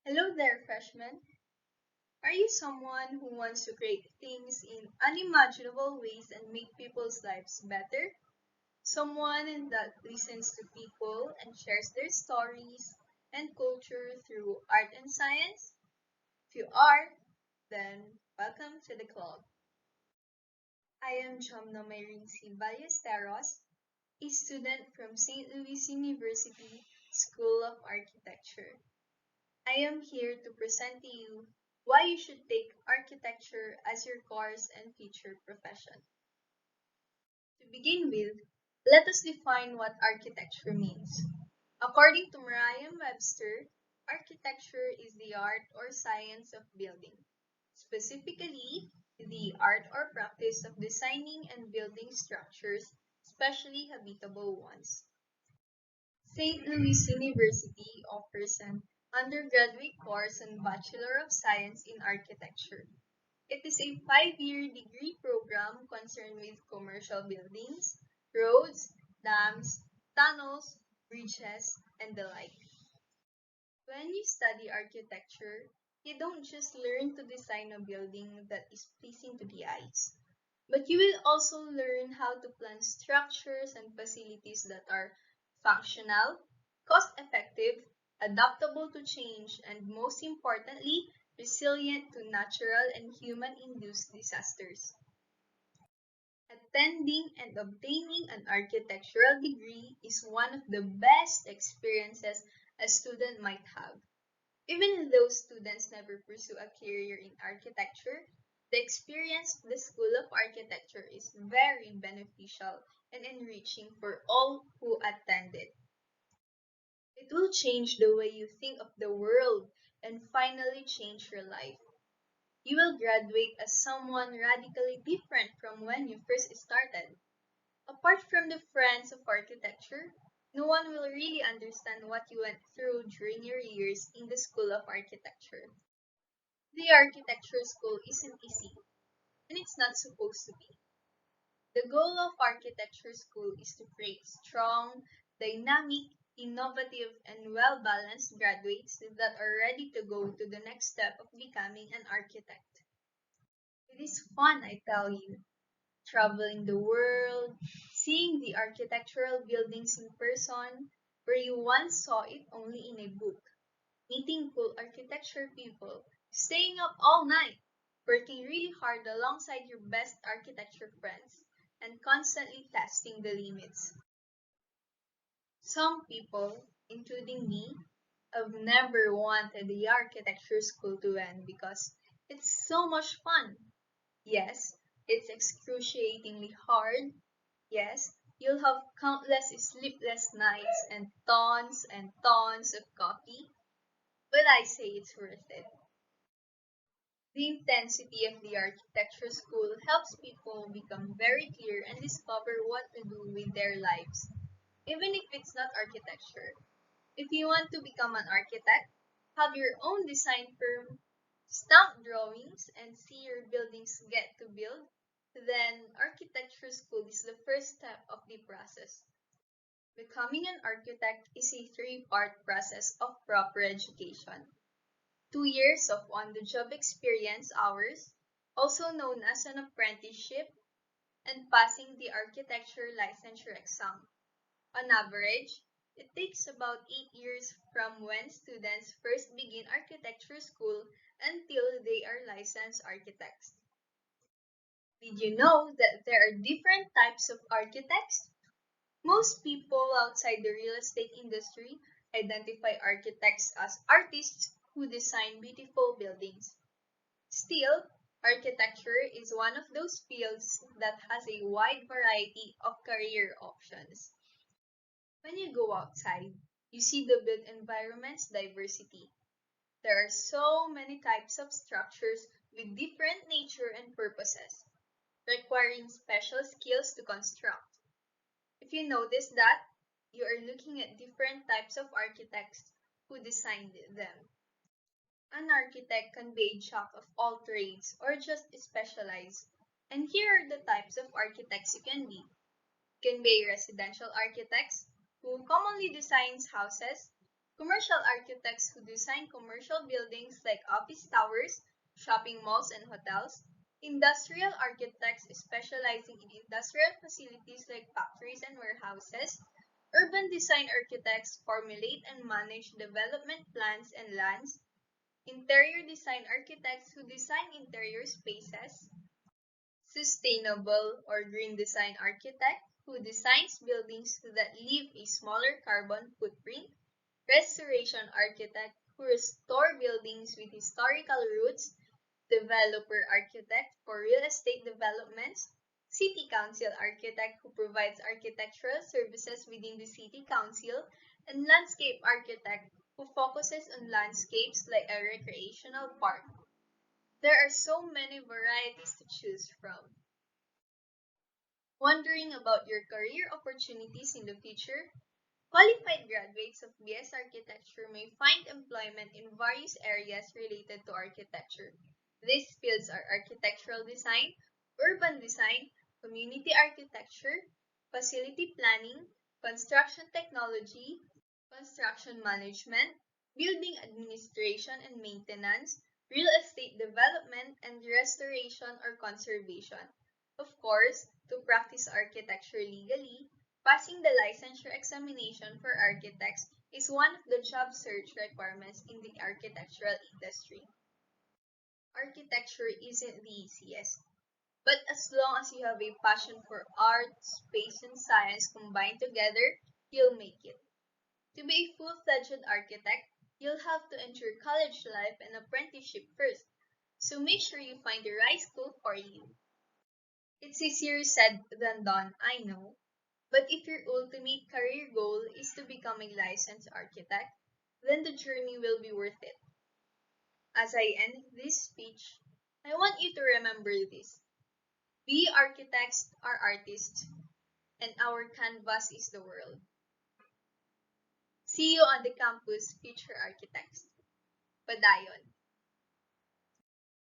Hello there, freshmen. Are you someone who wants to create things in unimaginable ways and make people's lives better? Someone that listens to people and shares their stories and culture through art and science? If you are, then welcome to the club. I am Jomna Mayrinci Ballesteros, a student from St. Louis University School of Architecture. I am here to present to you why you should take architecture as your course and future profession. To begin with, let us define what architecture means. According to Merriam-Webster, architecture is the art or science of building, specifically the art or practice of designing and building structures, especially habitable ones. St. Louis University offers an undergraduate course and Bachelor of Science in Architecture. It is a 5-year degree program concerned with commercial buildings, roads, dams, tunnels, bridges, and the like. When you study architecture, you don't just learn to design a building that is pleasing to the eyes, but you will also learn how to plan structures and facilities that are functional, cost-effective, adaptable to change, and most importantly, resilient to natural and human-induced disasters. Attending and obtaining an architectural degree is one of the best experiences a student might have. Even though students never pursue a career in architecture, the experience of the School of Architecture is very beneficial and enriching for all who attend it. It will change the way you think of the world and finally change your life. You will graduate as someone radically different from when you first started. Apart from the friends of architecture, no one will really understand what you went through during your years in the School of Architecture. The architecture school isn't easy, and it's not supposed to be. The goal of architecture school is to create strong, dynamic, innovative, and well-balanced graduates that are ready to go to the next step of becoming an architect. It is fun, I tell you, traveling the world, seeing the architectural buildings in person, where you once saw it only in a book, meeting cool architecture people, staying up all night, working really hard alongside your best architecture friends, and constantly testing the limits. Some people, including me, have never wanted the architecture school to end because it's so much fun. Yes, it's excruciatingly hard. Yes, you'll have countless sleepless nights and tons of coffee, but I say it's worth it. The intensity of the architecture school helps people become very clear and discover what to do with their lives, even if it's not architecture. If you want to become an architect, have your own design firm, stamp drawings, and see your buildings get to build, then architecture school is the first step of the process. Becoming an architect is a three-part process of proper education. 2 years of on-the-job experience hours, also known as an apprenticeship, and passing the architecture licensure exam. On average, it takes about 8 years from when students first begin architecture school until they are licensed architects. Did you know that there are different types of architects? Most people outside the real estate industry identify architects as artists who design beautiful buildings. Still, architecture is one of those fields that has a wide variety of career options. When you go outside, you see the built environment's diversity. There are so many types of structures with different nature and purposes, requiring special skills to construct. If you notice that, you are looking at different types of architects who designed them. An architect can be a jack of all trades or just specialize. And here are the types of architects you can be. You can be a residential architect who commonly designs houses, Commercial architects who design commercial buildings like office towers, shopping malls, and hotels. Industrial architects specializing in industrial facilities like factories and warehouses. Urban design architects formulate and manage development plans and lands. Interior design architects who design interior spaces. Sustainable or green design architect who designs buildings that leave a smaller carbon footprint. Restoration architect who restore buildings with historical roots. Developer architect for real estate developments. City council architect who provides architectural services within the city council. And landscape architect who focuses on landscapes like a recreational park. There are so many varieties to choose from. Wondering about your career opportunities in the future? Qualified graduates of BS Architecture may find employment in various areas related to architecture. These fields are architectural design, urban design, community architecture, facility planning, construction technology, construction management, building administration and maintenance, real estate development, and restoration or conservation. Of course, to practice architecture legally, passing the licensure examination for architects is one of the job search requirements in the architectural industry. Architecture isn't the easiest, but as long as you have a passion for art, space, and science combined together, you'll make it. To be a full-fledged architect, you'll have to enter college life and apprenticeship first, so make sure you find the right school for you. It's easier said than done, I know, but if your ultimate career goal is to become a licensed architect, then the journey will be worth it. As I end this speech, I want you to remember this. We architects are artists, and our canvas is the world. See you on the campus, future architects. Padayon.